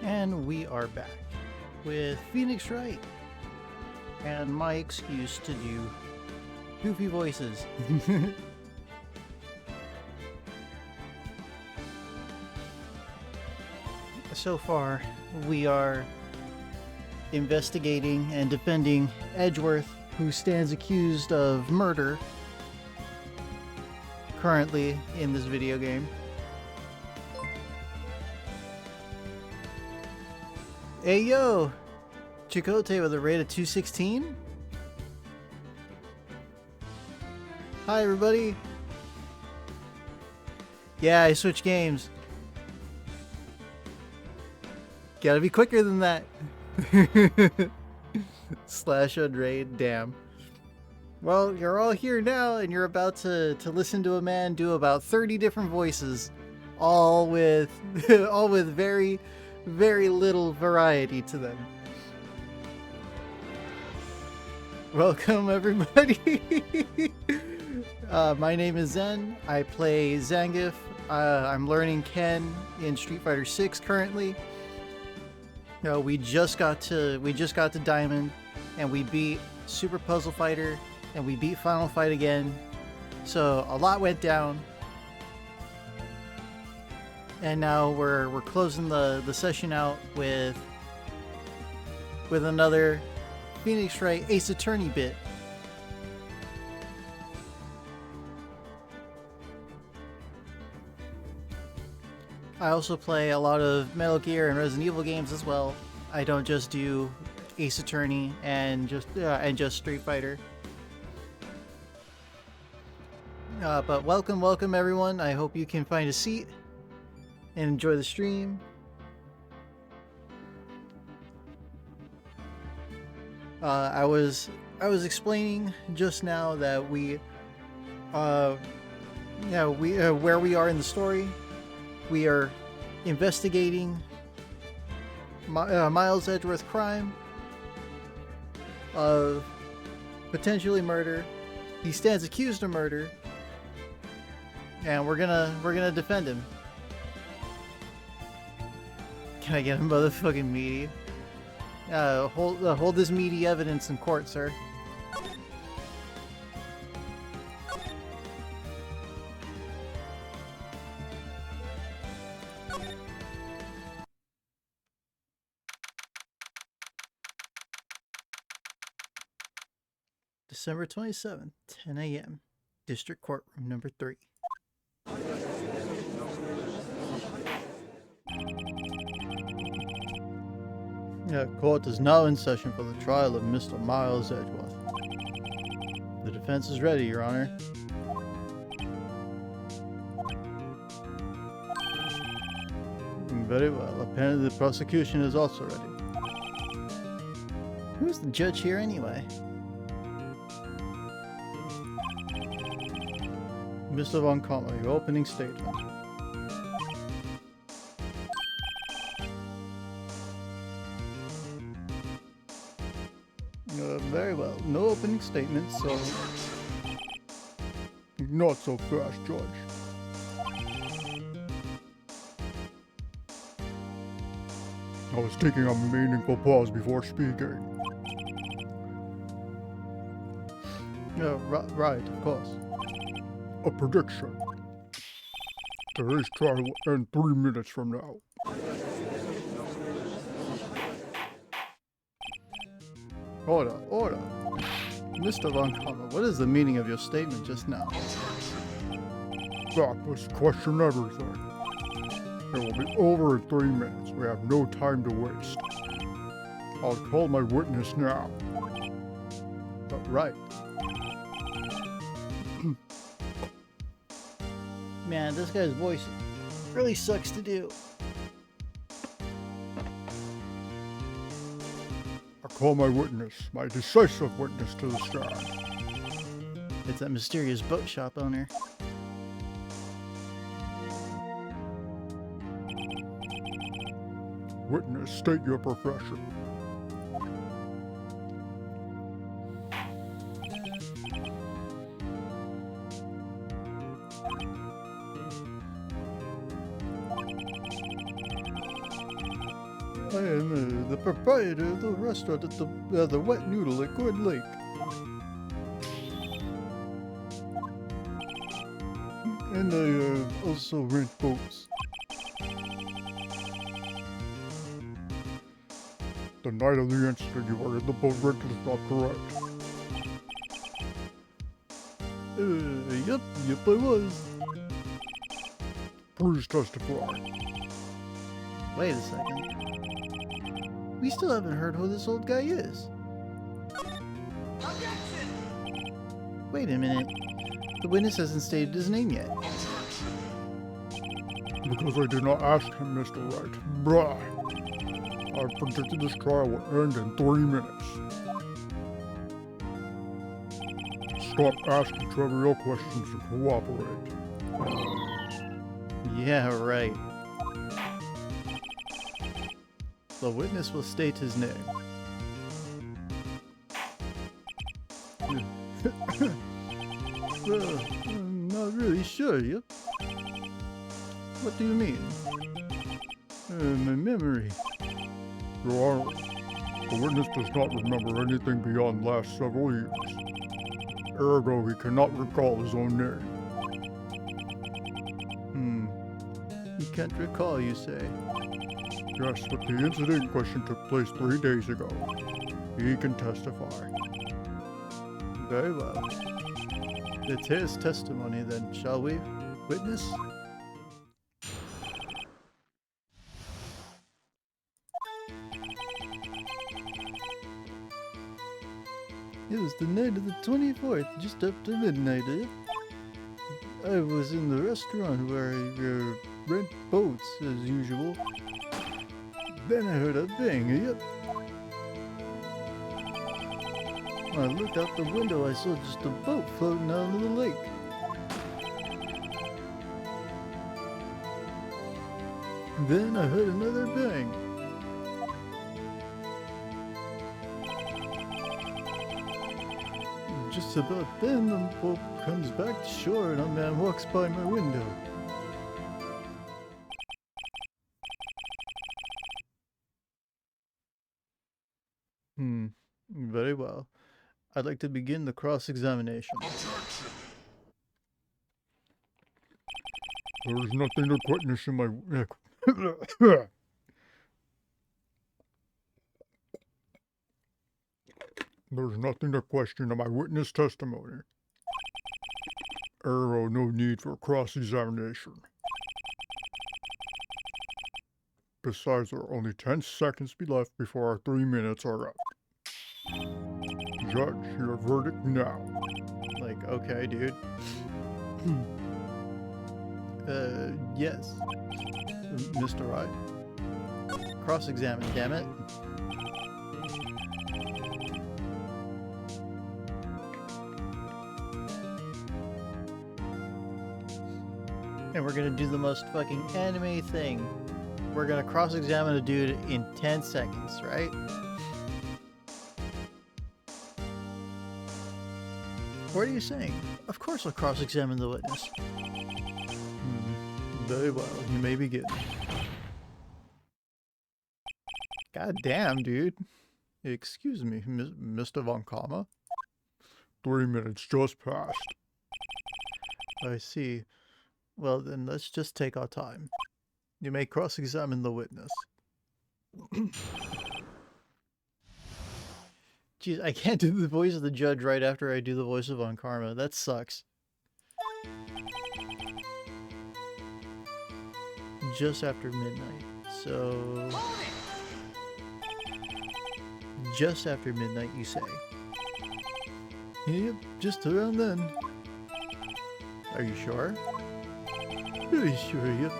And we are back with Phoenix Wright and my excuse to do goofy voices. So far, we are investigating and defending Edgeworth, who stands accused of murder currently in this video game. Hey yo! Chicote with a rate of 216? Hi everybody! Yeah, I switched games. Gotta be quicker than that. Slash unraid, damn. Well, you're all here now and you're about to listen to a man do about 30 different voices, all with all with very little variety to them. Welcome everybody. My name is Zen. I play Zangief. I'm learning Ken in Street Fighter 6 currently. No, we just got to Diamond, and we beat Super Puzzle Fighter, and we beat Final Fight again. So a lot went down. And now we're closing the session out with another Phoenix Wright Ace Attorney bit. I also play a lot of Metal Gear and Resident Evil games as well. I don't just do Ace Attorney and just Street Fighter. But welcome everyone. I hope you can find a seat and enjoy the stream. I was explaining just now that where we are in the story. We are investigating Miles Edgeworth crime of potentially murder. He stands accused of murder, and we're gonna defend him. Can I get a motherfucking meaty? Hold this meaty evidence in court, sir. December 27th, 10 a.m. District Courtroom number 3. Court is now in session for the trial of Mr. Miles Edgeworth. The defense is ready, Your Honor. Very well. Apparently the prosecution is also ready. Who's the judge here anyway? Mr. Von Kommer, your opening statement. Very well. No opening statement, so... Not so fast, Judge. I was taking a meaningful pause before speaking. Right, of course. A prediction. Today's trial will end 3 minutes from now. Order. Mr. Von Kommer, what is the meaning of your statement just now? That was question everything. It will be over in 3 minutes. We have no time to waste. I'll call my witness now. But right. Man, this guy's voice really sucks to do. I call my witness, my decisive witness to the stand. It's that mysterious boat shop owner. Witness, state your profession. I am the proprietor of the restaurant at the Wet Noodle at Gordon Lake. And I also rent boats. The night of the incident, you were in the boat rental is not correct. Yep, I was. Please testify. Wait a second. We still haven't heard who this old guy is. Objection! Wait a minute. The witness hasn't stated his name yet. Because I did not ask him, Mr. Wright. Bruh. I predicted this trial would end in 3 minutes. Stop asking trivial questions and cooperate. Yeah, right. The witness will state his name. Well, I'm not really sure, yep. What do you mean? My memory. Your Honor, the witness does not remember anything beyond the last several years. Ergo, he cannot recall his own name. He can't recall, you say? Yes, but the incident in question took place 3 days ago. He can testify. Very well. Let's hear his testimony then, shall we, witness? It was the night of the 24th, just after midnight, I was in the restaurant where I rent boats, as usual. Then I heard a bang, yep. When I looked out the window, I saw just a boat floating out into the lake. Then I heard another bang. Just about then, the boat comes back to shore and a man walks by my window. Very well. I'd like to begin the cross-examination. There's nothing to witness in my... There's nothing to question in my witness testimony. Ergo, no need for cross-examination. Besides, there are only 10 seconds left before our 3 minutes are up. Judge, your verdict now. Like, okay, dude. Yes. Mr. Wright. Cross-examine, damn it. And we're gonna do the most fucking anime thing. We're gonna cross-examine a dude in 10 seconds, right? What are you saying? Of course I'll cross-examine the witness. Very well, you may begin. God damn, dude. Excuse me, Mr. Von Kama. 3 minutes just passed. I see. Well then, let's just take our time. You may cross-examine the witness. Jeez, I can't do the voice of the judge right after I do the voice of Von Karma. That sucks. Just after midnight. So... just after midnight, you say? Yep, just around then. Are you sure? Pretty sure, yep.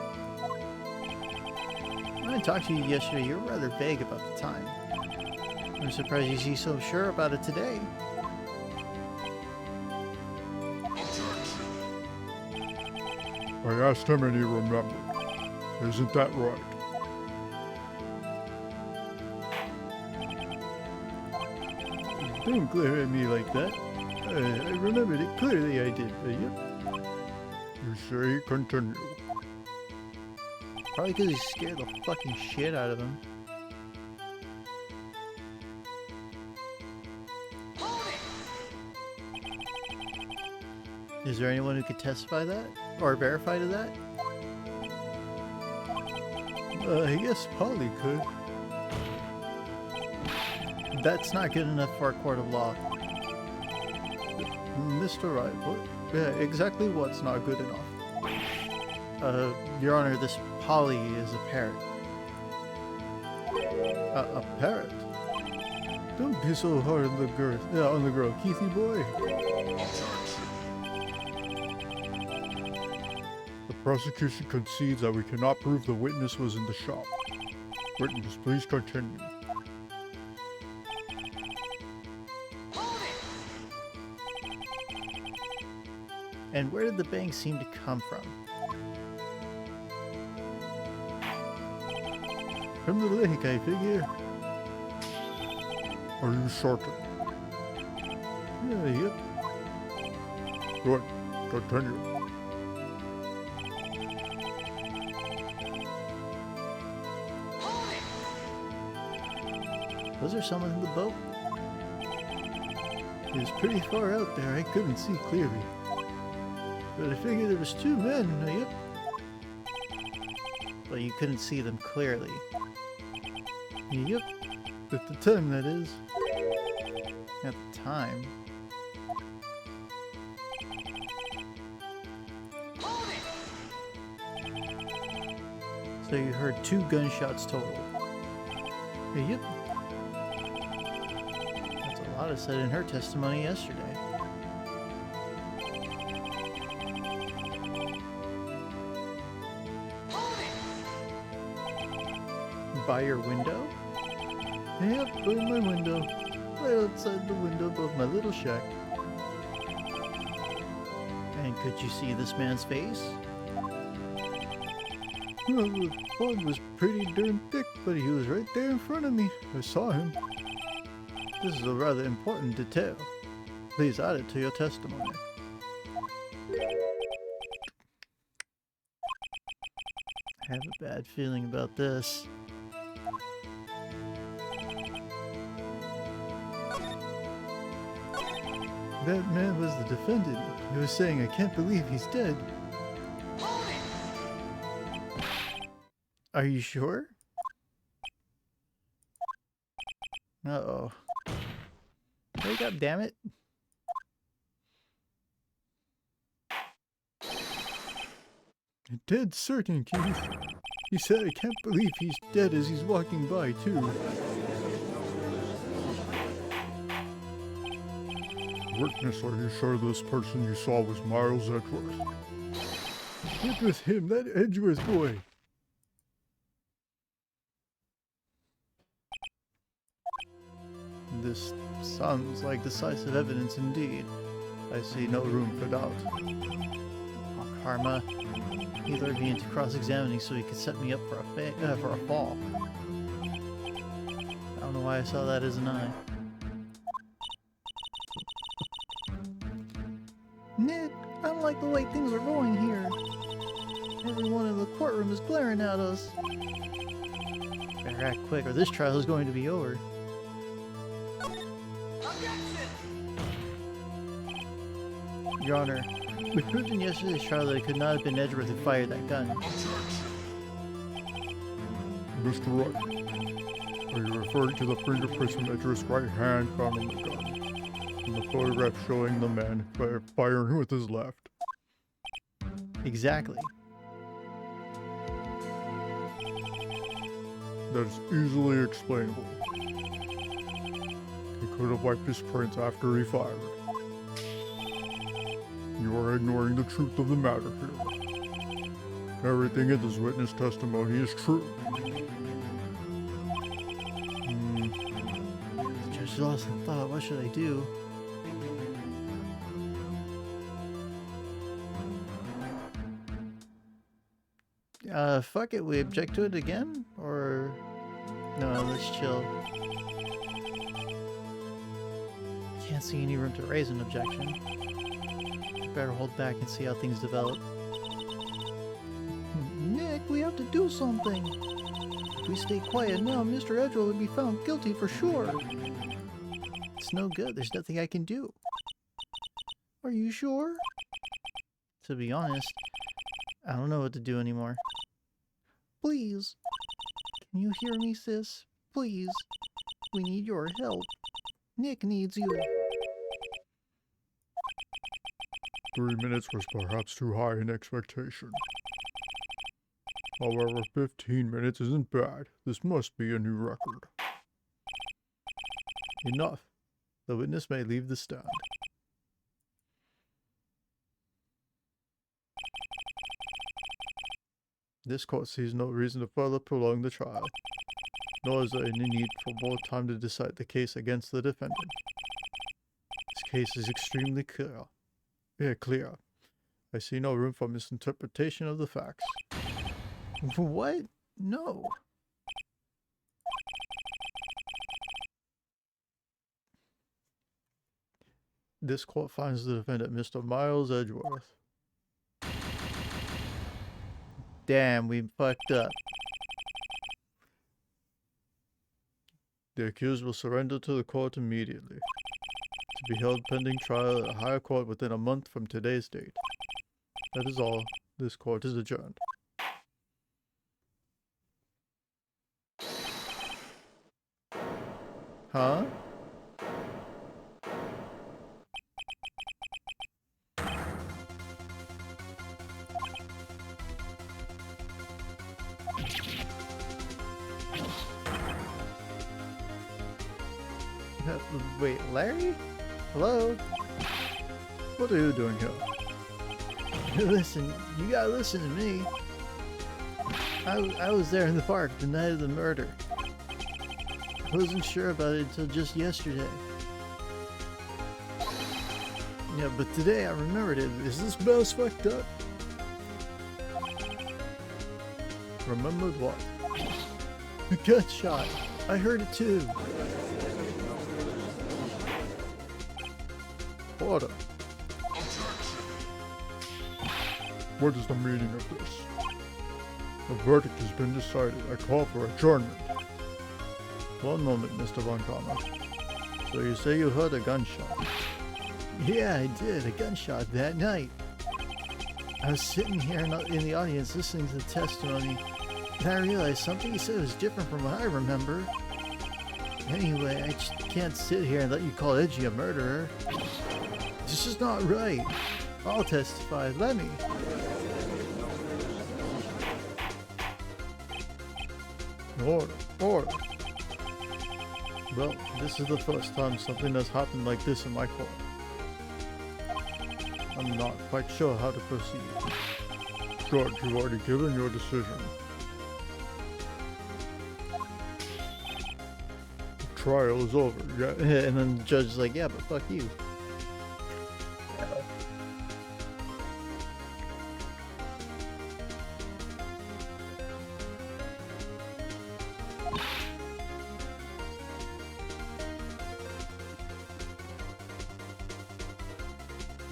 When I talked to you yesterday, you were rather vague about the time. I'm surprised you seem so sure about it today. I asked him and he remembered. Isn't that right? Don't glare at me like that. I remembered it clearly, I did, yep. You say continue. Probably because he scared the fucking shit out of him. Is there anyone who could testify that? Or verify to that? I guess Polly could. That's not good enough for a court of law. Mr. Wright, what? Yeah, exactly what's not good enough? Your Honor, this Polly is a parrot. A parrot? Don't be so hard on the girl, Keithy boy. The prosecution concedes that we cannot prove the witness was in the shop. Witness, please continue. And where did the bang seem to come from? From the lake, I figure. Are you certain? Yep. Good. Continue. Was there someone in the boat? It was pretty far out there, I couldn't see clearly. But I figured there was 2 men, yep. But you couldn't see them clearly. Yep. At the time, that is. At the time. So you heard 2 gunshots total. Yep. That's a lot of said in her testimony yesterday. By your window? Yep, by my window. Right outside the window above my little shack. And could you see this man's face? Well, the fog was pretty darn thick, but he was right there in front of me. I saw him. This is a rather important detail. Please add it to your testimony. I have a bad feeling about this. That man was the defendant. He was saying, I can't believe he's dead. Are you sure? Uh-oh. Wake up, damn it. I'm dead certain, Keith. He said, I can't believe he's dead as he's walking by, too. Witness, are you sure this person you saw was Miles Edgeworth? It was him, that Edgeworth boy. This sounds like decisive evidence indeed. I see no room for doubt. Oh, karma. He lured me into cross-examining so he could set me up for a fall. I don't know why I saw that as an eye. Nick, I don't like the way things are going here. Everyone in the courtroom is glaring at us. Better act quick or this trial is going to be over. Your Honor, we proved in yesterday's trial that it could not have been Edgeworth who fired that gun. Mr. Wright, are you referring to the fingerprints from Edgeworth's right hand found on the gun? And the photograph showing the man firing with his left? Exactly. That is easily explainable. He could have wiped his prints after he fired. You are ignoring the truth of the matter here. Everything in this witness testimony is true. The judge lost in thought. What should I do? Fuck it. We object to it again? Or... No, let's chill. Can't see any room to raise an objection. Better hold back and see how things develop. Nick, we have to do something. If we stay quiet now, Mr. Edgeworth will be found guilty for sure. It's no good. There's nothing I can do. Are you sure? To be honest, I don't know what to do anymore. Please. Can you hear me, sis? Please. We need your help. Nick needs you. 3 minutes was perhaps too high in expectation. However, 15 minutes isn't bad. This must be a new record. Enough. The witness may leave the stand. This court sees no reason to further prolong the trial, nor is there any need for more time to decide the case against the defendant. This case is extremely clear. Clear. I see no room for misinterpretation of the facts. What? No. This court finds the defendant Mr. Miles Edgeworth. Damn, we fucked up. The accused will surrender to the court immediately, to be held pending trial at a higher court within a month from today's date. That is all. This court is adjourned. Huh? Wait, Larry? Hello? What are you doing here? Listen, you gotta listen to me. I was there in the park the night of the murder. I wasn't sure about it until just yesterday. Yeah, but today I remembered it. Is this mouse fucked up? Remembered what? The gunshot. I heard it too. Order. What is the meaning of this? The verdict has been decided. I call for adjournment. One moment, Mr. Von Karma. So you say you heard a gunshot? Yeah, I did. A gunshot that night. I was sitting here in the audience listening to the testimony, and I realized something he said was different from what I remember. Anyway, I just can't sit here and let you call Edgy a murderer. This is not right. I'll testify. Let me. Order. Order. Well, this is the first time something has happened like this in my court. I'm not quite sure how to proceed. Judge, you've already given your decision. The trial is over. Yeah, and then the judge is like, yeah, but fuck you.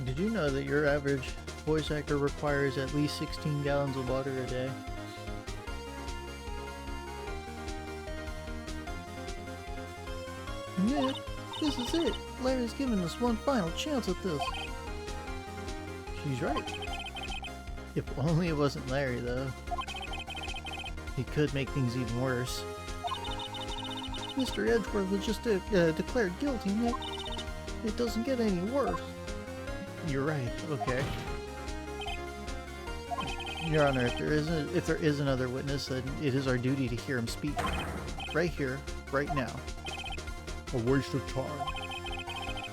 Did you know that your average voice actor requires at least 16 gallons of water a day? Nick, this is it. Larry's giving us one final chance at this. She's right. If only it wasn't Larry, though. He could make things even worse. Mr. Edgeworth was just declared guilty, Nick. It doesn't get any worse. You're right. Okay. Your Honor, if there is another witness, then it is our duty to hear him speak. Right here, right now. A waste of time.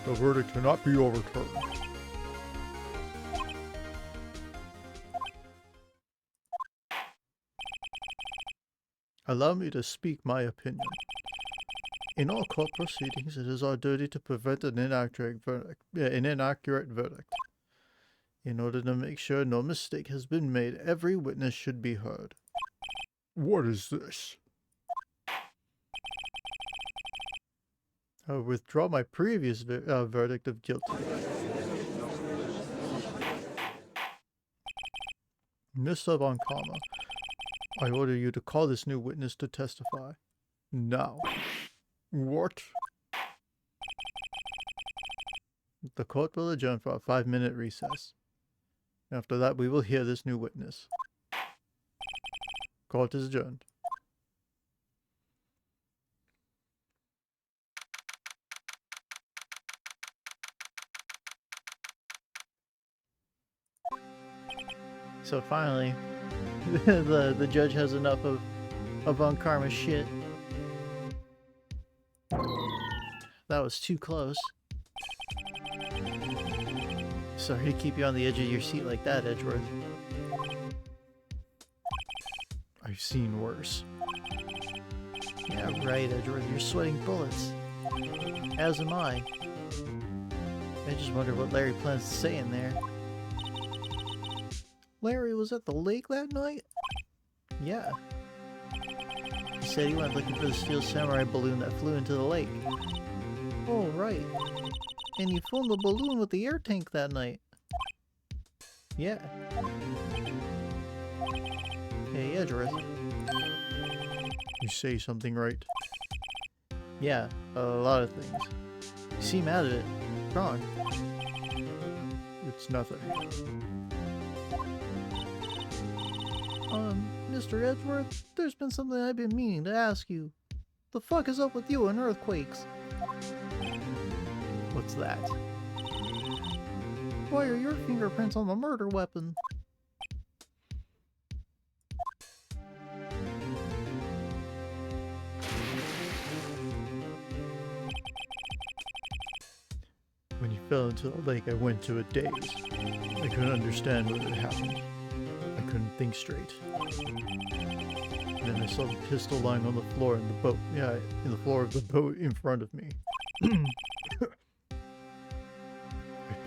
The verdict cannot be overturned. Allow me to speak my opinion. In all court proceedings, it is our duty to prevent an inaccurate verdict. In order to make sure no mistake has been made, every witness should be heard. What is this? I withdraw my previous verdict of guilty. Mr. Von Karma, I order you to call this new witness to testify. Now. What? The court will adjourn for a 5-minute recess. After that, we will hear this new witness. Court is adjourned. So finally, the judge has enough of Von Karma's shit. That was too close. Sorry to keep you on the edge of your seat like that, Edgeworth. I've seen worse. Yeah, right, Edgeworth. You're sweating bullets. As am I. I just wonder what Larry plans to say in there. Larry was at the lake that night? Yeah. He said he went looking for the steel samurai balloon that flew into the lake. Oh, right. And you filmed the balloon with the air tank that night. Yeah. Hey, Edgeworth. You say something right. Yeah, a lot of things. You seem out of it. What's wrong? It's nothing. Mr. Edgeworth, there's been something I've been meaning to ask you. The fuck is up with you and earthquakes? What's that? Why are your fingerprints on the murder weapon? When you fell into the lake, I went to a daze. I couldn't understand what had happened. I couldn't think straight. Then I saw the pistol lying on the floor in the boat. Yeah, in the floor of the boat in front of me. I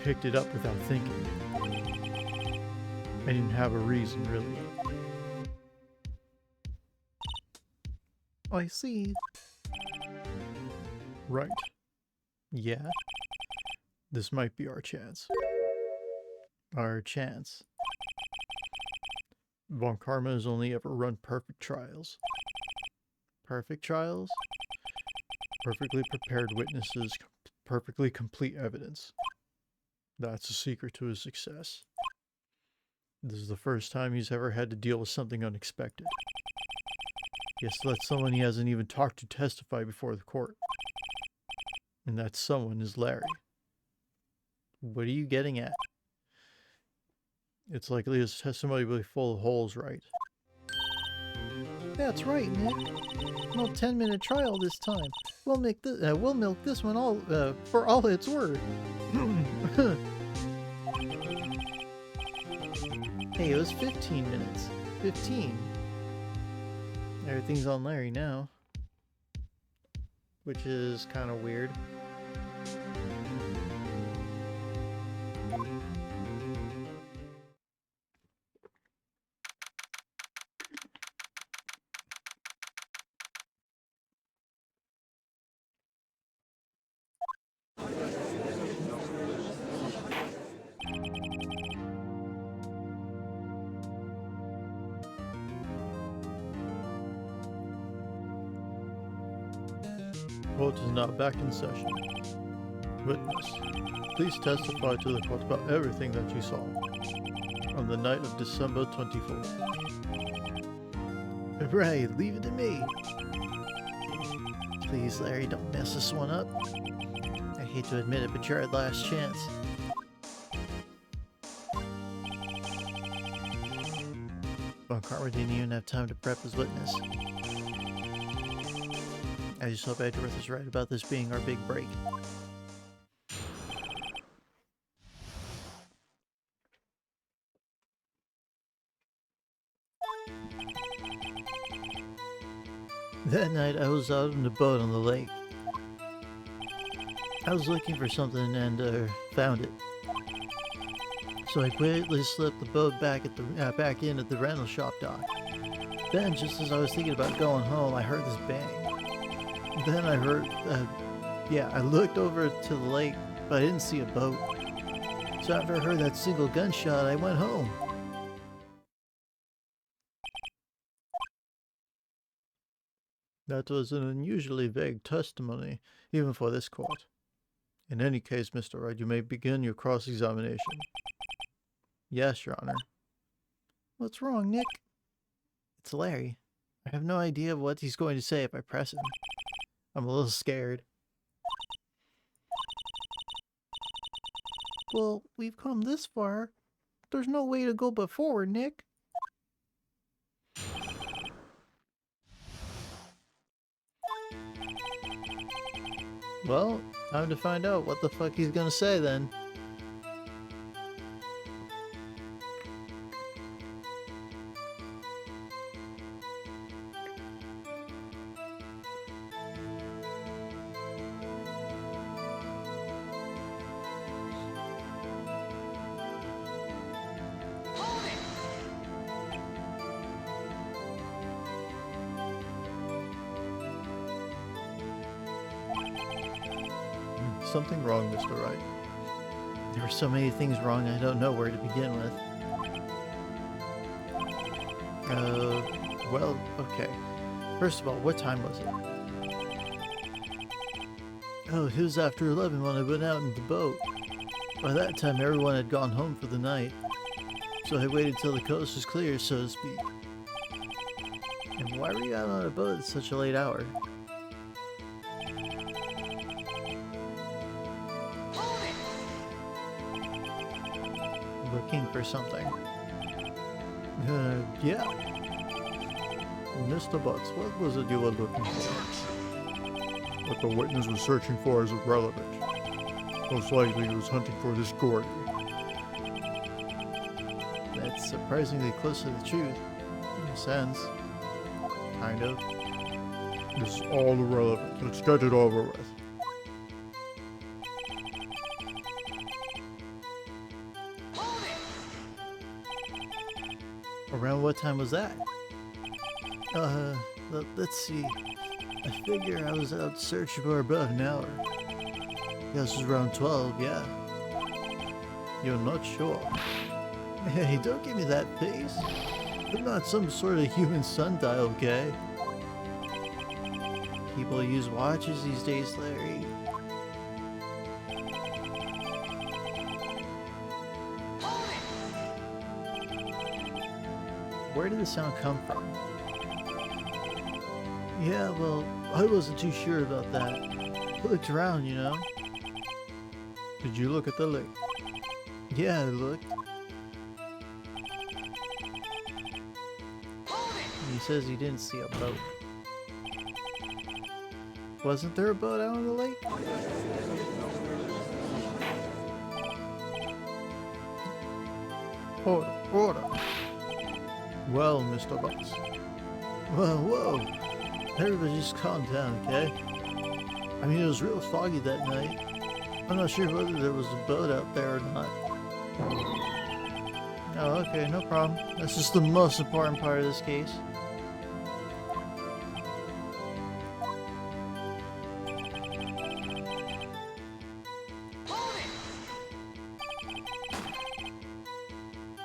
picked it up without thinking. I didn't have a reason, really. I see. Right. Yeah? This might be our chance. Our chance. Von Karma has only ever run perfect trials. Perfect trials? Perfectly prepared witnesses, perfectly complete evidence. That's the secret to his success. This is the first time he's ever had to deal with something unexpected. He has to let someone he hasn't even talked to testify before the court. And that someone is Larry. What are you getting at? It's likely his testimony will be full of holes, right? That's right, Nick. No 10-minute trial this time. We'll milk this one all for all it's worth. Hey, it was 15 minutes. 15. Everything's on Larry now, which is kind of weird. Court is now back in session. Witness, please testify to the court about everything that you saw on the night of December 24th. Right, leave it to me. Please, Larry, don't mess this one up. I hate to admit it, but you're our last chance. Von Karma didn't even have time to prep his witness. I just hope Edgeworth is right about this being our big break. That night I was out in the boat on the lake. I was looking for something and found it. So I quickly slipped the boat back in at the rental shop dock. Then, just as I was thinking about going home, I heard this bang. Then I heard, I looked over to the lake, but I didn't see a boat. So after I heard that single gunshot, I went home. That was an unusually vague testimony, even for this court. In any case, Mr. Wright, you may begin your cross-examination. Yes, Your Honor. What's wrong, Nick? It's Larry. I have no idea what he's going to say if I press him. I'm a little scared. Well, we've come this far. There's no way to go but forward, Nick. Well, time to find out what the fuck he's gonna say then. Something wrong, Mr. Wright. There are so many things wrong, I don't know where to begin with. Well, okay. First of all, what time was it? Oh, it was after 11 when I went out in the boat. By that time, everyone had gone home for the night. So I waited till the coast was clear, so to speak. And why were you out on a boat at such a late hour? Looking for something. Yeah. Mr. Butts, what was it you were looking for? What the witness was searching for is irrelevant. Most likely he was hunting for this Gordy. That's surprisingly close to the truth. In a sense. Kind of. This is all irrelevant. Let's get it over with. Around what time was that? Let's see. I figure I was out searching for about an hour. Guess it was around 12, yeah. You're not sure? Hey, don't give me that face. I'm not some sort of human sundial, okay? People use watches these days, Larry. Where did the sound come from? Yeah, well, I wasn't too sure about that. I looked around, you know. Did you look at the lake? Yeah, I looked. He says he didn't see a boat. Wasn't there a boat out on the lake? Order. Well, Mr. Butts. Whoa. Everybody just calm down, okay? I mean, it was real foggy that night. I'm not sure whether there was a boat out there or not. Oh, okay, no problem. That's just the most important part of this case.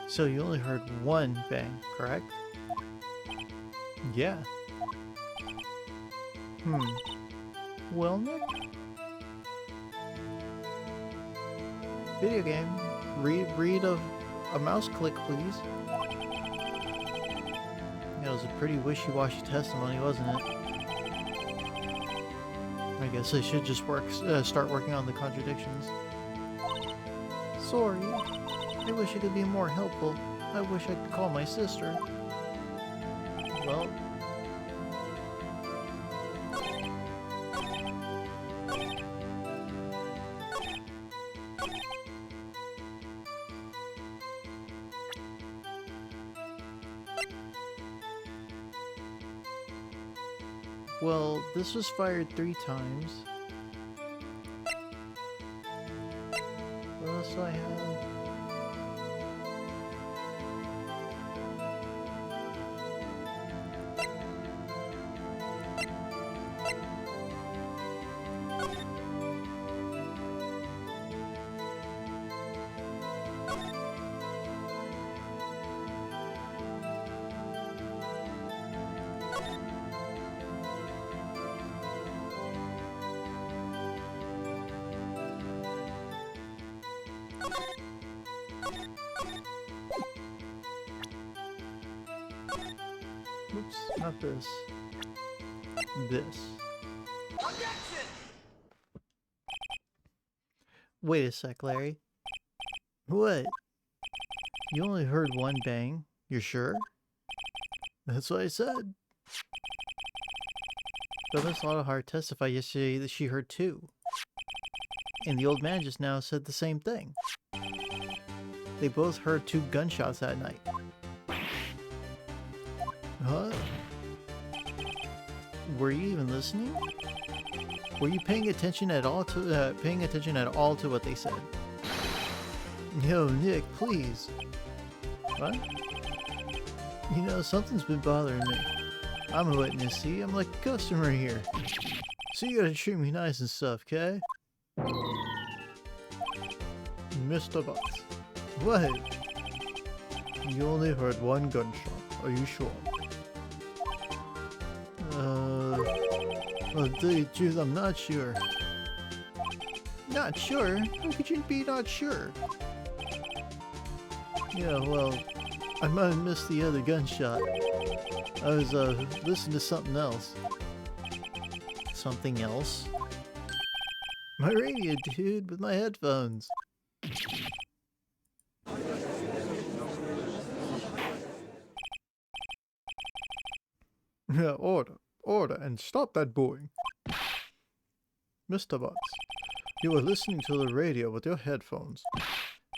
So you only heard one bang, correct? Yeah. Well, Nick? Video game. Read a mouse click, please. That was a pretty wishy-washy testimony, wasn't it? I guess I should just start working on the contradictions. Sorry. I wish I could be more helpful. I wish I could call my sister. Well... Well, this was fired 3 times. What else do I have? Oops, not this. This. Wait a sec, Larry. What? You only heard one bang? You're sure? That's what I said. But Miss Loudheart testified yesterday that she heard two. And the old man just now said the same thing. They both heard 2 gunshots that night. Huh? Were you even listening? Were you paying attention at all to what they said? Yo, Nick, please. What? You know, something's been bothering me. I'm a witness, see? I'm like a customer here. So you gotta treat me nice and stuff, okay? Mr. Butts. What? You only heard 1 gunshot. Are you sure? Well, to tell you the truth, I'm not sure. Not sure? How could you be not sure? Yeah, well, I might have missed the other gunshot. I was, listening to something else. Something else? My radio, dude, with my headphones. Yeah, order, and stop that booing. Mr. Butts, you were listening to the radio with your headphones.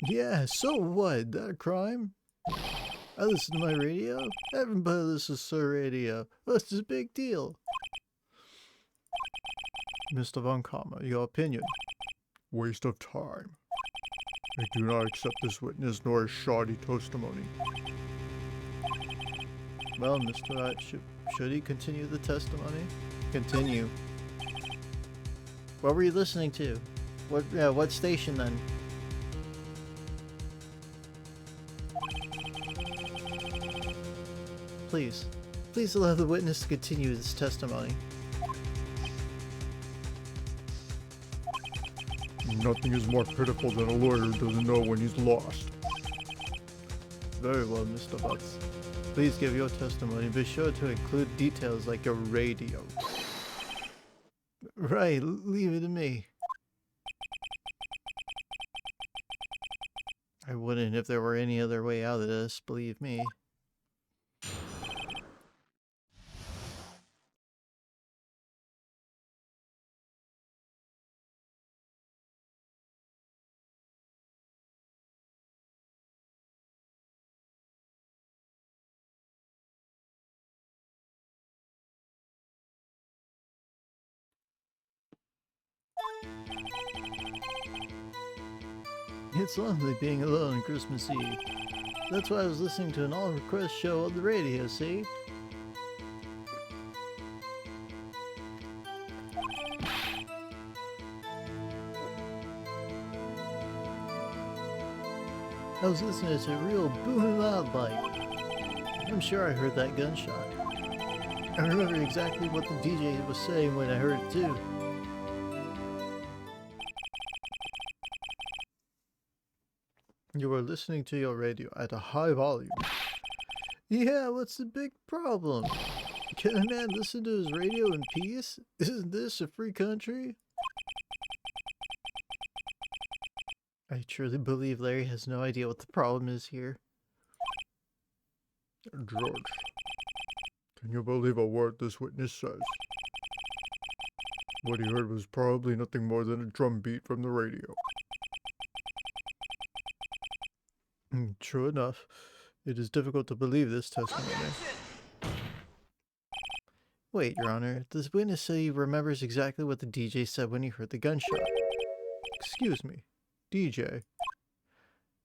Yeah, so what? That a crime? I listen to my radio. Everybody listens to radio. What's the big deal? Mr. Von Karma, your opinion. Waste of time. I do not accept this witness nor his shoddy testimony. Well, Mr. Wright, should he continue the testimony? Continue. What were you listening to? What station then? Please allow the witness to continue this testimony. Nothing is more pitiful than a lawyer who doesn't know when he's lost. Very well, Mr. Butts. Please give your testimony. Be sure to include details like your radio. Right, leave it to me. I wouldn't if there were any other way out of this, believe me. It's lonely being alone on Christmas Eve. That's why I was listening to an all-request show on the radio, see? I was listening to a real booming loud like. I'm sure I heard that gunshot. I remember exactly what the DJ was saying when I heard it too. You were listening to your radio at a high volume. Yeah, what's the big problem? Can a man listen to his radio in peace? Isn't this a free country? I truly believe Larry has no idea what the problem is here. George, can you believe a word this witness says? What he heard was probably nothing more than a drum beat from the radio. True enough. It is difficult to believe this testimony. Wait, Your Honor. Does witness say he remembers exactly what the DJ said when he heard the gunshot? Excuse me, DJ.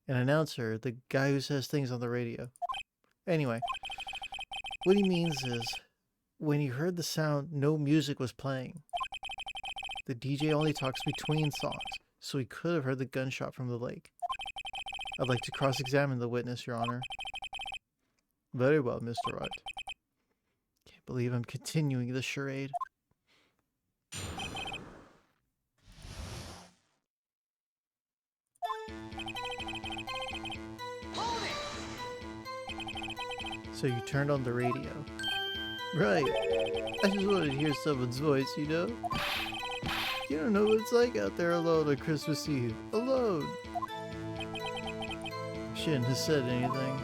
An announcer, the guy who says things on the radio. Anyway, what he means is, when he heard the sound, no music was playing. The DJ only talks between songs, so he could have heard the gunshot from the lake. I'd like to cross-examine the witness, Your Honor. Very well, Mr. Wright. Can't believe I'm continuing this charade. So you turned on the radio. Right. I just wanted to hear someone's voice, you know? You don't know what it's like out there alone on Christmas Eve. Alone! Shouldn't have said anything.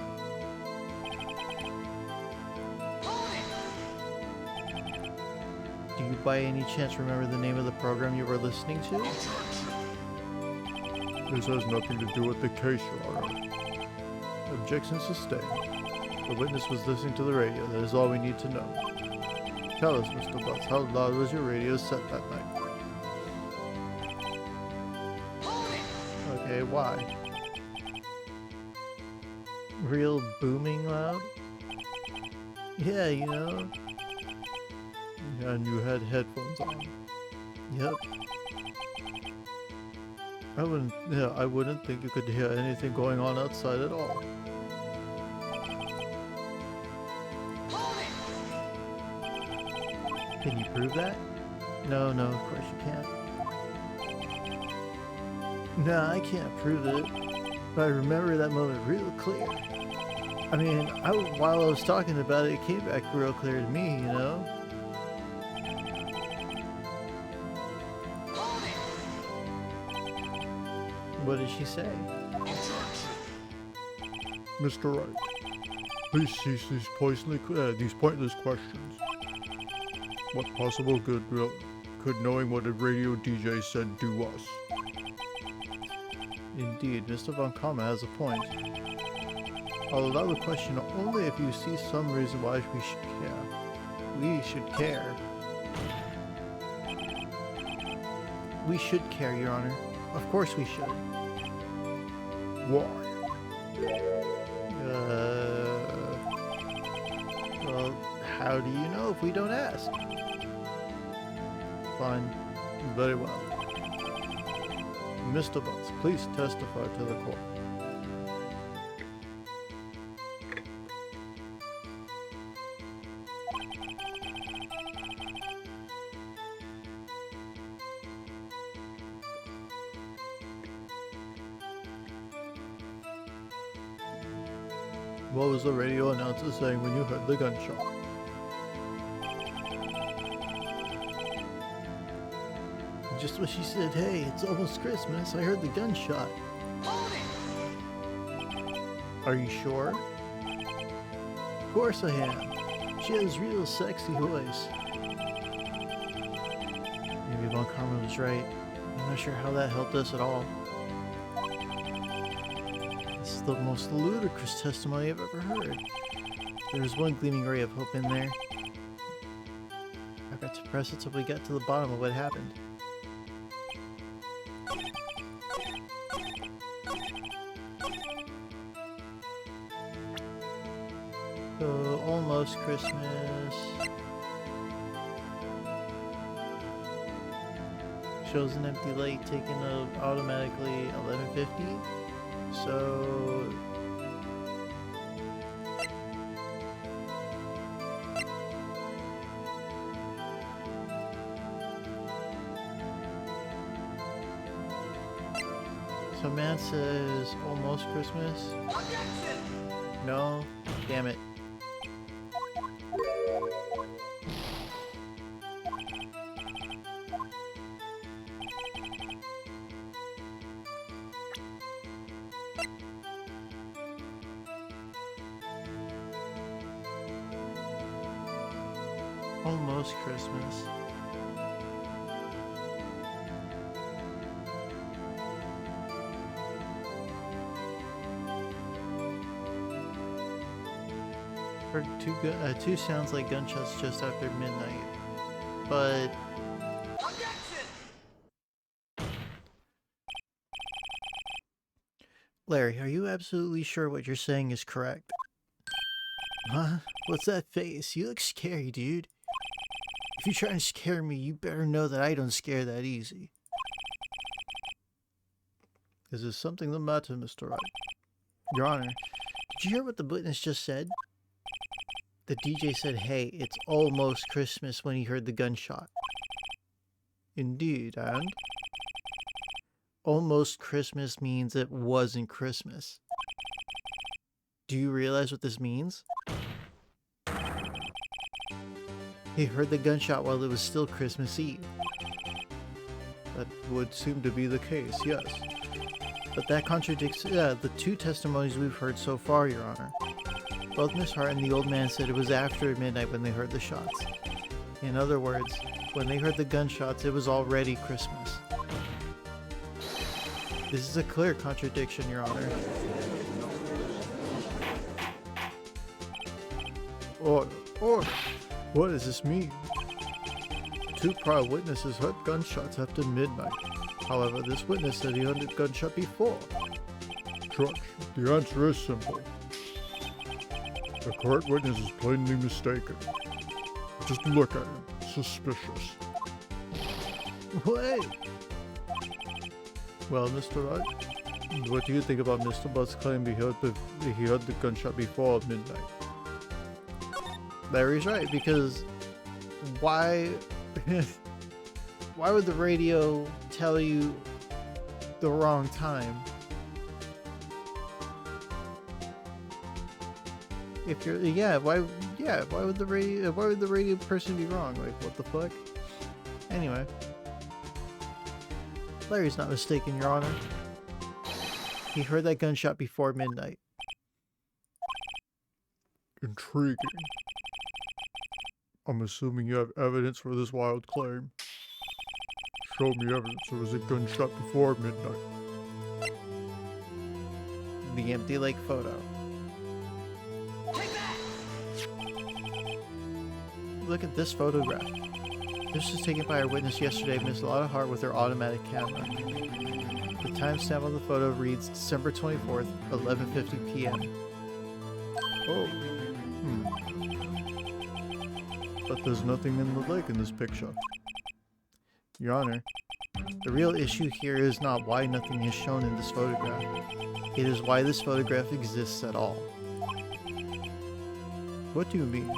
Do you by any chance remember the name of the program you were listening to? This has nothing to do with the case, Your Honor. Objection sustained. The witness was listening to the radio. That is all we need to know. Tell us, Mr. Butts, how loud was your radio set that night? Okay, why? Real booming loud? Yeah, you know. And you had headphones on. Yep. I wouldn't think you could hear anything going on outside at all. Can you prove that? No, of course you can't. No, I can't prove it. But I remember that moment real clear. I mean, while I was talking about it, it came back real clear to me, you know? What did she say? Mr. Wright, please cease these pointless questions. What possible good could knowing what a radio DJ said do us? Indeed, Mr. Von Kama has a point. I'll allow the question only if you see some reason why we should care. We should care. We should care, Your Honor. Of course we should. Why? Well, how do you know if we don't ask? Fine. Very well. Mr. Butts, please testify to the court. What was the radio announcer saying when you heard the gunshot? Just what she said. Hey, it's almost Christmas. I heard the gunshot. Are you sure? Of course I am. She has real sexy voice. Maybe Von Karma was right. I'm not sure how that helped us at all. This is the most ludicrous testimony I've ever heard. There's one gleaming ray of hope in there. I got to press it till we got to the bottom of what happened. So, almost Christmas. Shows an empty light taken automatically 1150. So man says almost Christmas. No, damn it. Almost Christmas. Heard two sounds like gunshots just after midnight, but Larry, are you absolutely sure what you're saying is correct? Huh? What's that face? You look scary, dude. If you're trying to scare me, you better know that I don't scare that easy. Is there something the matter, Mr. Wright? Your Honor, did you hear what the witness just said? The DJ said, hey, it's almost Christmas when he heard the gunshot. Indeed, and? Almost Christmas means it wasn't Christmas. Do you realize what this means? He heard the gunshot while it was still Christmas Eve. That would seem to be the case, yes. But that contradicts the two testimonies we've heard so far, Your Honor. Both Miss Hart and the old man said it was after midnight when they heard the shots. In other words, when they heard the gunshots, it was already Christmas. This is a clear contradiction, Your Honor. Order. What does this mean? Two prior witnesses heard gunshots after midnight. However, this witness said he heard a gunshot before. Judge, the answer is simple. The correct witness is plainly mistaken. Just look at him. Suspicious. Wait! Well, Mr. Wright, what do you think about Mr. Butt's claim he heard the gunshot before midnight? Larry's right, because why would the radio tell you the wrong time? If you're why would the radio person be wrong? Like, what the fuck? Anyway, Larry's not mistaken, Your Honor. He heard that gunshot before midnight. Intriguing. I'm assuming you have evidence for this wild claim. Show me evidence there was a gunshot before midnight. The empty lake photo. Look at this photograph. This was taken by our witness yesterday, Miss Lotta Hart, with her automatic camera. The timestamp on the photo reads December 24th, 11:50 p.m. Oh. But there's nothing in the lake in this picture. Your Honor, the real issue here is not why nothing is shown in this photograph. It is why this photograph exists at all. What do you mean?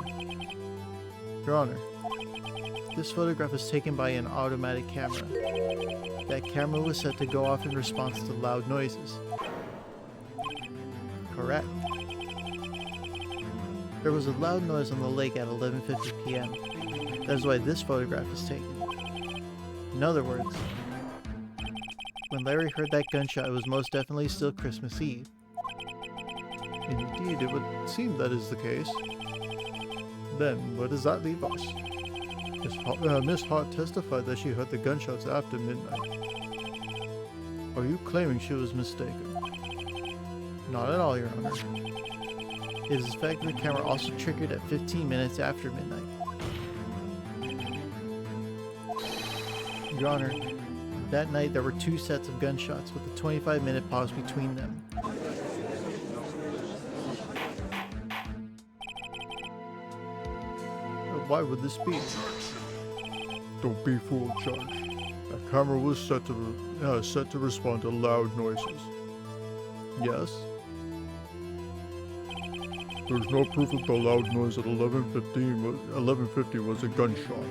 Your Honor, this photograph was taken by an automatic camera. That camera was set to go off in response to loud noises. Correct. There was a loud noise on the lake at 11:50 p.m. That is why this photograph is taken. In other words, when Larry heard that gunshot, it was most definitely still Christmas Eve. Indeed, it would seem that is the case. Then, where does that leave us? Miss Hart testified that she heard the gunshots after midnight. Are you claiming she was mistaken? Not at all, Your Honor. It is the fact that the camera also triggered at 15 minutes after midnight. Your Honor, that night there were two sets of gunshots with a 25-minute pause between them. Why would this be? Don't be fooled, Judge. That camera was set to respond to loud noises. Yes? There's no proof that the loud noise at 11:50 was a gunshot.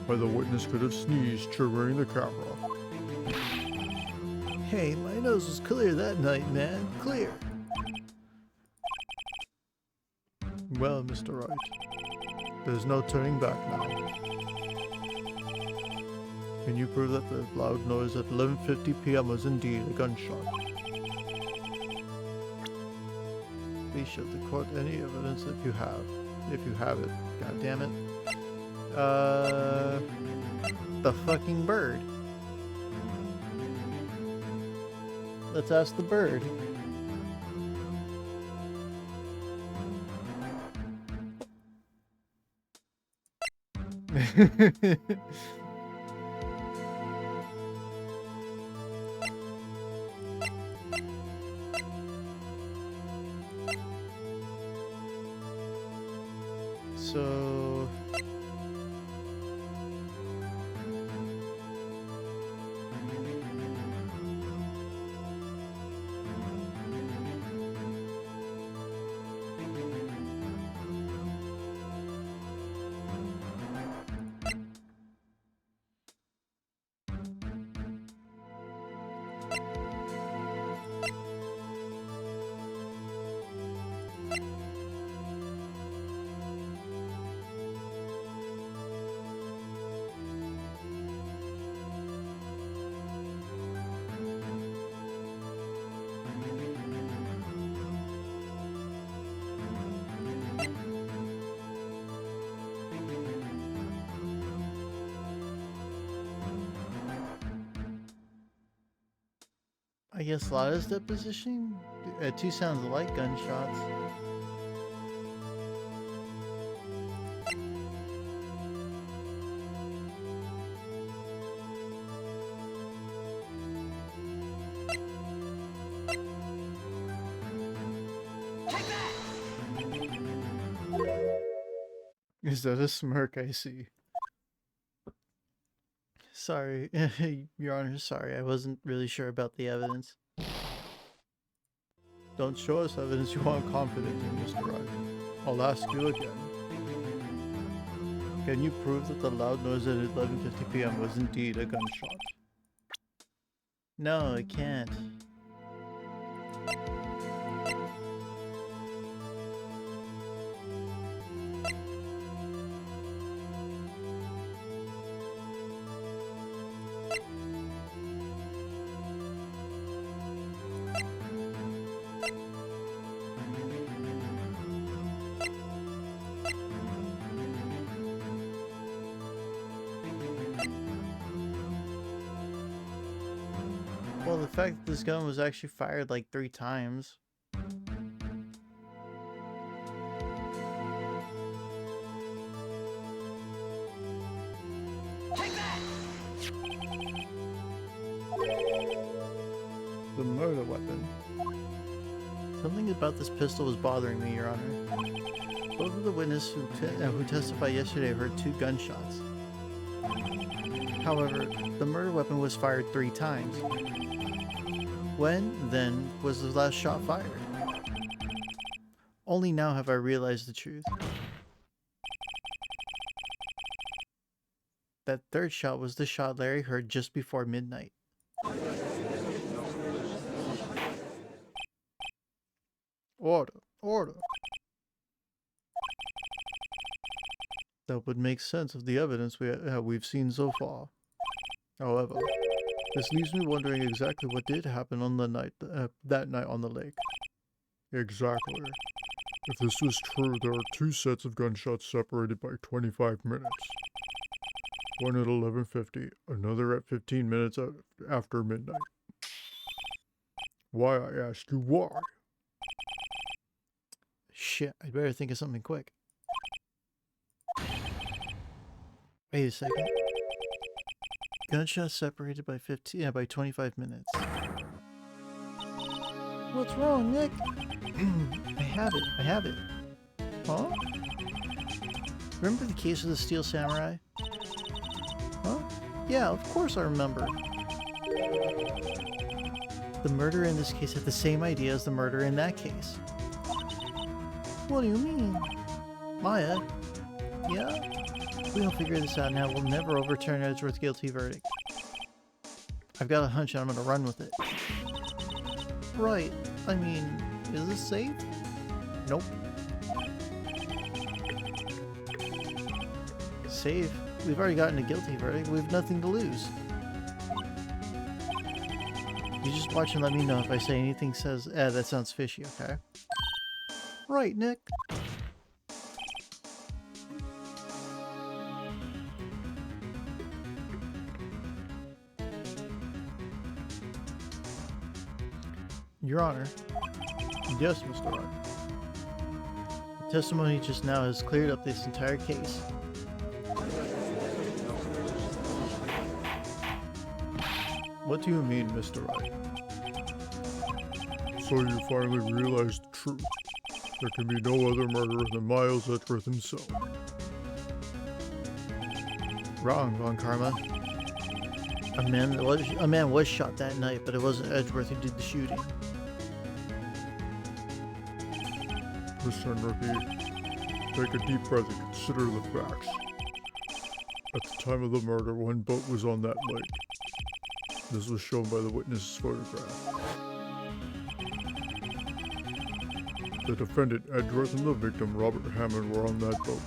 Why the witness could have sneezed, triggering the camera. Hey, my nose was clear that night, man. Clear. Well, Mr. Wright, there's no turning back now. Can you prove that the loud noise at 11:50 p.m. was indeed a gunshot? Please show the court any evidence if you have. If you have it. God damn it. The fucking bird. Let's ask the bird. So I guess Lada's deposition? Two sounds like gunshots. Is that a smirk I see? Sorry, Your Honor, sorry, I wasn't really sure about the evidence. Don't show us evidence you aren't confident in, Mr. Wright. I'll ask you again. Can you prove that the loud noise at 11:50 p.m. was indeed a gunshot? No, I can't. Well, the fact that this gun was actually fired like 3 times. The murder weapon. Something about this pistol was bothering me, Your Honor. Both of the witnesses who testified yesterday heard 2 gunshots. However, the murder weapon was fired 3 times. When, then, was the last shot fired? Only now have I realized the truth. That 3rd shot was the shot Larry heard just before midnight. Order, order. That would make sense of the evidence we've seen so far. However, this leaves me wondering exactly what did happen on the night that night on the lake. Exactly. If this was true, there are 2 sets of gunshots separated by 25 minutes. One at 11:50, another at 15 minutes after midnight. Why, I ask you, why? Shit, I'd better think of something quick. Wait a second. Gunshots separated by 25 minutes. What's wrong, Nick? I have it. Huh? Remember the case of the Steel Samurai? Huh? Yeah, of course I remember. The murderer in this case had the same idea as the murderer in that case. What do you mean? Maya? Yeah? If we don't figure this out now, we'll never overturn Edgeworth's guilty verdict. I've got a hunch and I'm gonna run with it. Right. I mean, is this safe? Nope. Safe? We've already gotten a guilty verdict. We have nothing to lose. You just watch and let me know if I say anything says, that sounds fishy, okay? Right, Nick. Your Honor. Yes, Mr. Wright. The testimony just now has cleared up this entire case. What do you mean, Mr. Wright? So you finally realized the truth. There can be no other murderer than Miles Edgeworth himself. Wrong, Von Karma. A man was shot that night, but it wasn't Edgeworth who did the shooting. Listen, Rookie. Take a deep breath and consider the facts. At the time of the murder, 1 boat was on that lake. This was shown by the witness's photograph. The defendant, Edgeworth, and the victim, Robert Hammond, were on that boat.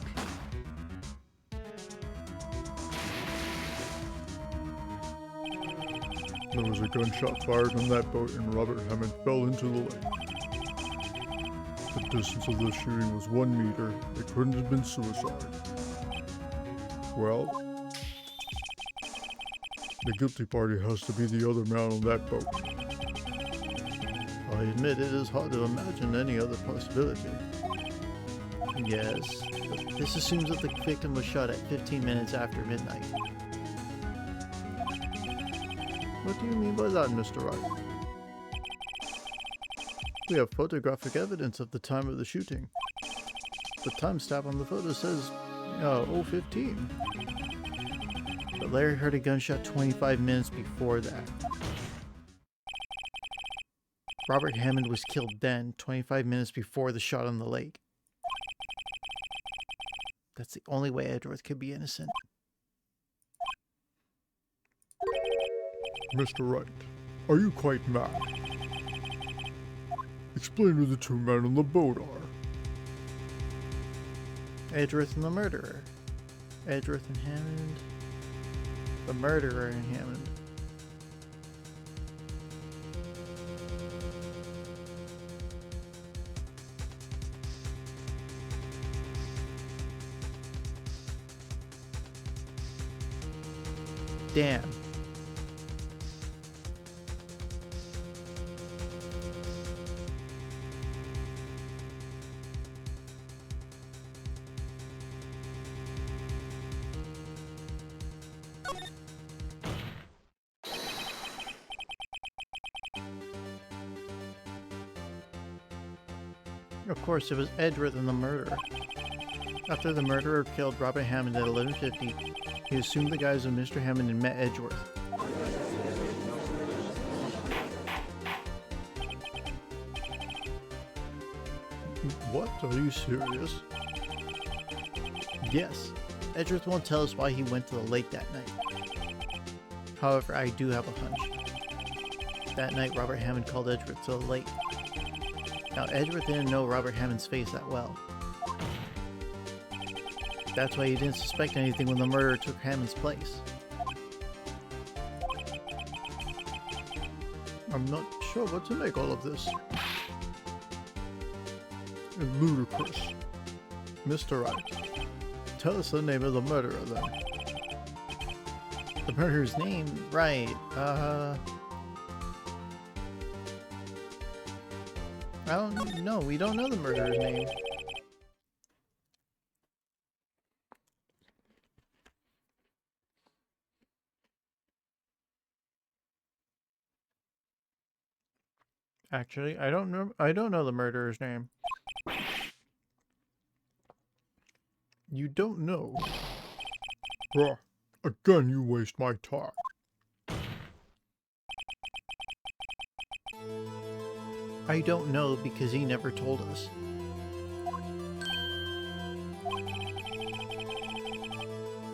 There was a gunshot fired on that boat and Robert Hammond fell into the lake. The distance of the shooting was 1 meter. It couldn't have been suicide. Well, the guilty party has to be the other man on that boat. I admit it is hard to imagine any other possibility. Yes. This assumes that the victim was shot at 15 minutes after midnight. What do you mean by that, Mr. Wright? We have photographic evidence of the time of the shooting. The timestamp on the photo says 0:15. But Larry heard a gunshot 25 minutes before that. Robert Hammond was killed then, 25 minutes before the shot on the lake. That's the only way Edgeworth could be innocent. Mr. Wright, are you quite mad? Explain who the two men on the boat are. Edgeworth and the murderer. Edgeworth and Hammond. The murderer and Hammond. Damn. Of course, it was Edgeworth and the murderer. After the murderer killed Robert Hammond at 11:50, he assumed the guise of Mr. Hammond and met Edgeworth. What? Are you serious? Yes, Edgeworth won't tell us why he went to the lake that night. However, I do have a hunch. That night, Robert Hammond called Edgeworth to the lake. Now, Edgeworth didn't know Robert Hammond's face that well. That's why he didn't suspect anything when the murderer took Hammond's place. I'm not sure what to make all of this. It's ludicrous. Mr. Wright, tell us the name of the murderer then. The murderer's name? Right, I don't know. We don't know the murderer's name. Actually, I don't know. I don't know the murderer's name. You don't know? Bruh, again you waste my time. I don't know because he never told us.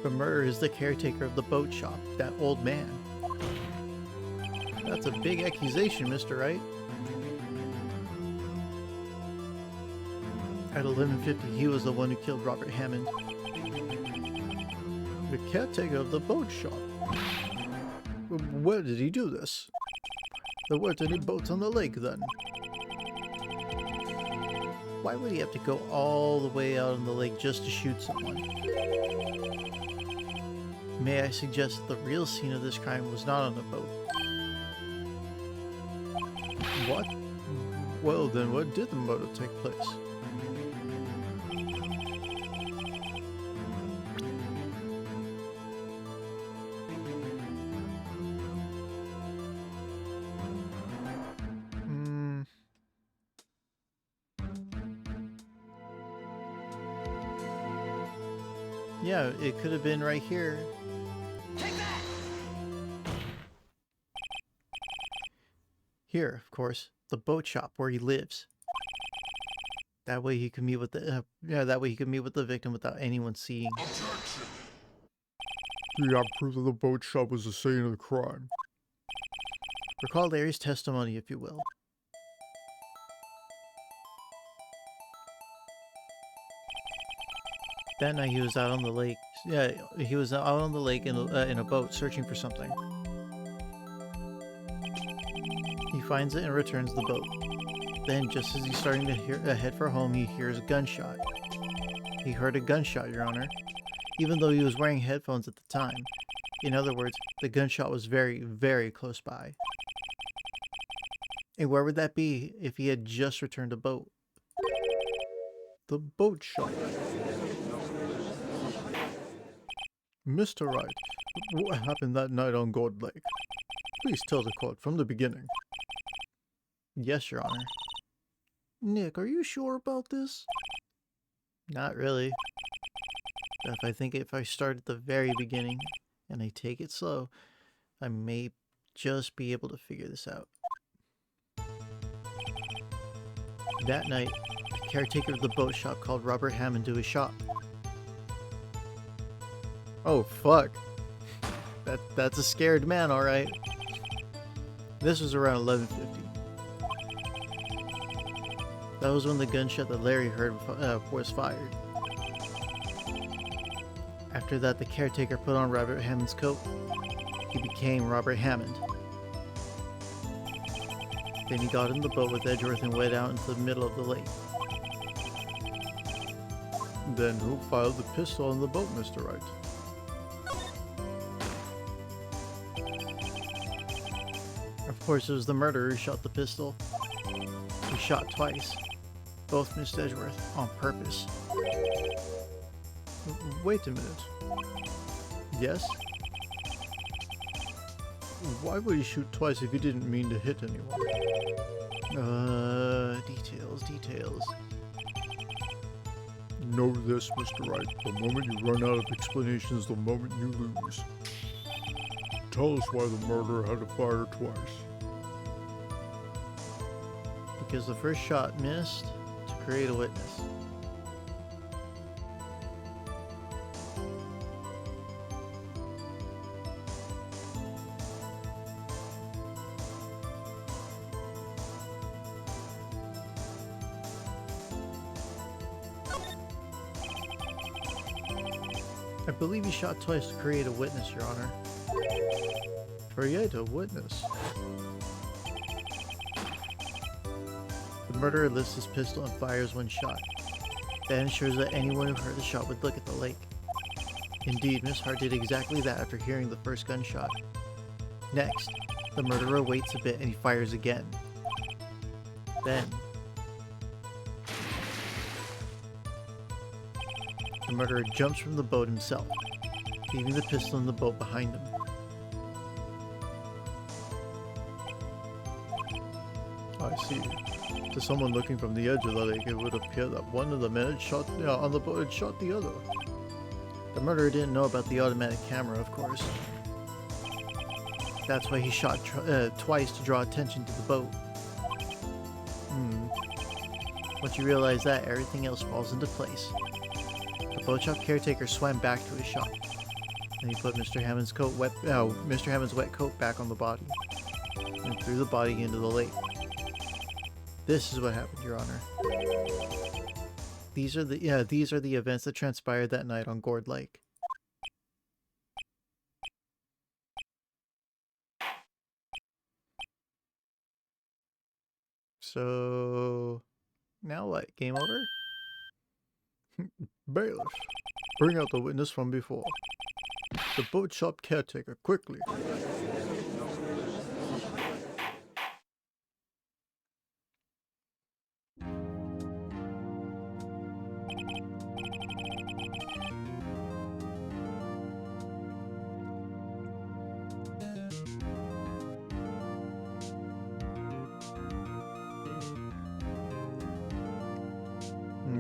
The murderer is the caretaker of the boat shop, that old man. That's a big accusation, Mr. Wright. At 11:50, he was the one who killed Robert Hammond. The caretaker of the boat shop? Where did he do this? There weren't any boats on the lake then. Why would he have to go all the way out on the lake just to shoot someone? May I suggest that the real scene of this crime was not on a boat? What? Well then, where did the murder take place? Yeah, it could have been right here. Take that! Here, of course, the boat shop where he lives. That way he could meet with the that way he could meet with the victim without anyone seeing. Objection! Do you have proof that the boat shop was the scene of the crime? Recall Larry's testimony, if you will. That night he was out on the lake. Yeah, he was out on the lake in a boat searching for something. He finds it and returns the boat. Then, just as he's starting to head for home, he hears a gunshot. He heard a gunshot, Your Honor, even though he was wearing headphones at the time. In other words, the gunshot was very, very close by. And where would that be if he had just returned a boat? The boat shop. Mr. Wright, what happened that night on Gold Lake? Please tell the court from the beginning. Yes, Your Honor. Nick, are you sure about this? Not really. But if I start at the very beginning and I take it slow, I may just be able to figure this out. That night, the caretaker of the boat shop called Robert Hammond to his shop. Oh, fuck. That's a scared man, alright. This was around 11:50. That was when the gunshot that Larry heard was fired. After that, the caretaker put on Robert Hammond's coat. He became Robert Hammond. Then he got in the boat with Edgeworth and went out into the middle of the lake. Then who fired the pistol on the boat, Mr. Wright? Of course, it was the murderer who shot the pistol. He shot twice. Both missed Edgeworth on purpose. Wait a minute. Yes? Why would he shoot twice if he didn't mean to hit anyone? Details. Know this, Mr. Wright. The moment you run out of explanations, the moment you lose. Tell us why the murderer had to fire twice. Because the first shot missed to create a witness. I believe he shot twice to create a witness, Your Honor. Create a witness. The murderer lifts his pistol and fires one shot. That ensures that anyone who heard the shot would look at the lake. Indeed, Miss Hart did exactly that after hearing the first gunshot. Next, the murderer waits a bit and he fires again. Then, the murderer jumps from the boat himself, leaving the pistol in the boat behind him. I see. To someone looking from the edge of the lake, it would appear that one of the men on the boat had shot the other. The murderer didn't know about the automatic camera, of course. That's why he shot twice to draw attention to the boat. Once you realize that, everything else falls into place. The boat shop caretaker swam back to his shop, and he put Mr. Hammond's wet coat back on the body, and threw the body into the lake. This is what happened, Your Honor. These are the events that transpired that night on Gourd Lake. So now what? Game over? Bailiff, bring out the witness from before. The boat shop caretaker, quickly.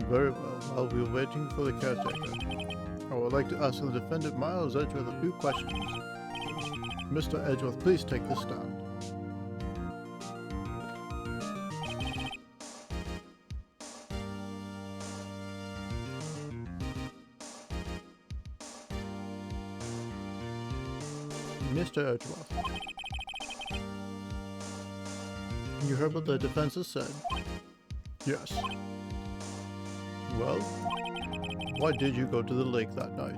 Very well. While we are waiting for the caretaker, I would like to ask the defendant Miles Edgeworth a few questions. Mr. Edgeworth, please take the stand. Mr. Edgeworth, you heard what the defense has said? Yes. Well, why did you go to the lake that night?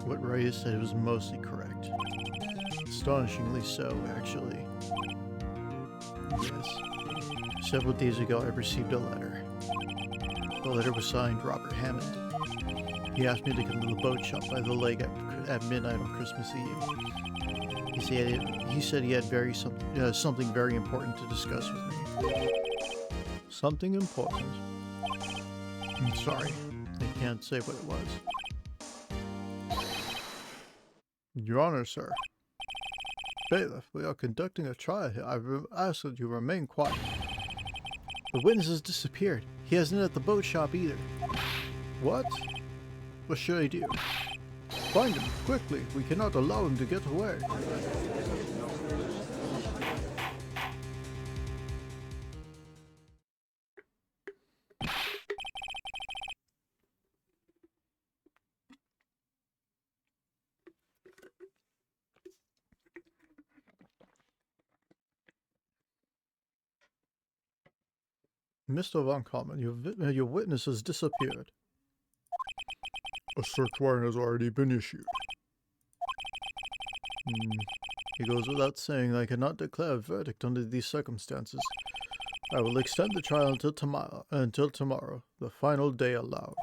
What Ray said was mostly correct. Astonishingly so, actually. Yes. Several days ago I received a letter. The letter was signed Robert Hammond. He asked me to come to the boat shop by the lake at midnight on Christmas Eve. He said he had something very important to discuss with me. Something important? I'm sorry, I can't say what it was. Your Honor, sir. Bailiff, we are conducting a trial here. I ask that you remain quiet. The witness has disappeared. He hasn't at the boat shop either. What? What should I do? Find him, quickly. We cannot allow him to get away. Mr. Von Common, your witness has disappeared. A search warrant has already been issued. It goes without saying that I cannot declare a verdict under these circumstances. I will extend the trial until tomorrow, the final day allowed.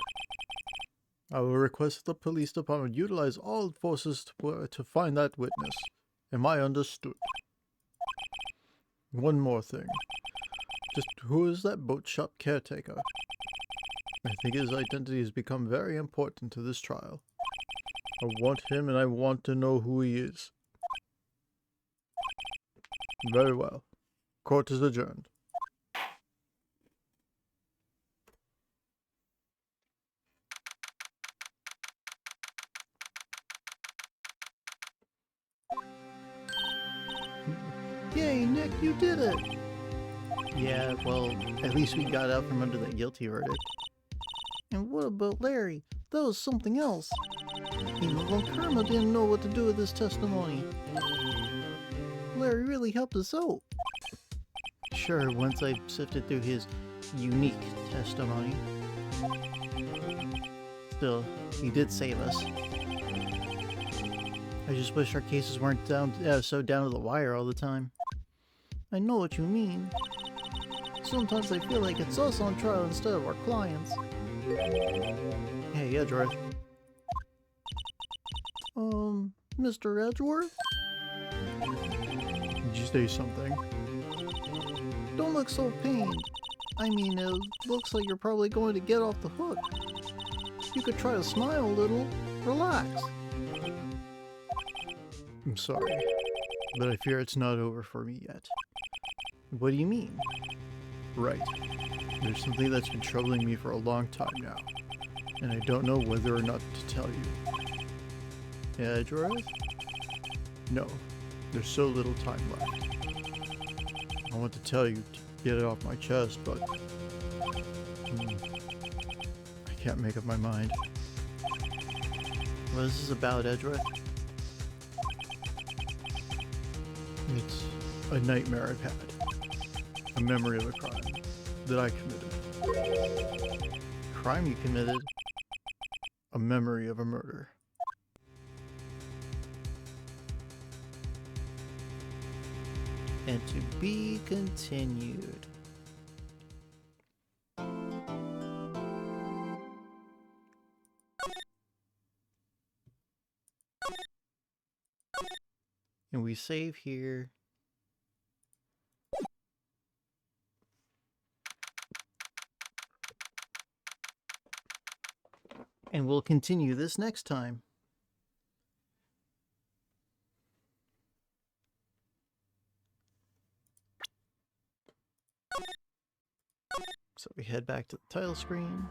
I will request that the police department utilize all forces to find that witness. Am I understood? One more thing. Just who is that boat shop caretaker? I think his identity has become very important to this trial. I want him and I want to know who he is. Very well. Court is adjourned. Yay, Nick, you did it! Yeah, well, at least we got out from under that guilty verdict. And what about Larry? That was something else. Even Von Karma didn't know what to do with his testimony. Larry really helped us out. Sure, once I sifted through his unique testimony. Still, he did save us. I just wish our cases weren't so down to the wire all the time. I know what you mean. Sometimes I feel like it's us on trial instead of our clients. Hey, Edgeworth. Mr. Edgeworth? Did you say something? Don't look so pained. I mean, it looks like you're probably going to get off the hook. You could try to smile a little. Relax. I'm sorry, but I fear it's not over for me yet. What do you mean? Right. There's something that's been troubling me for a long time now, and I don't know whether or not to tell you. Edgeworth? No, there's so little time left. I want to tell you to get it off my chest, but I can't make up my mind. What is this about, Edgeworth? It's a nightmare I've had. A memory of a crime that I committed. Crime you committed? A memory of a murder. And to be continued. And we save here. And we'll continue this next time. So we head back to the title screen.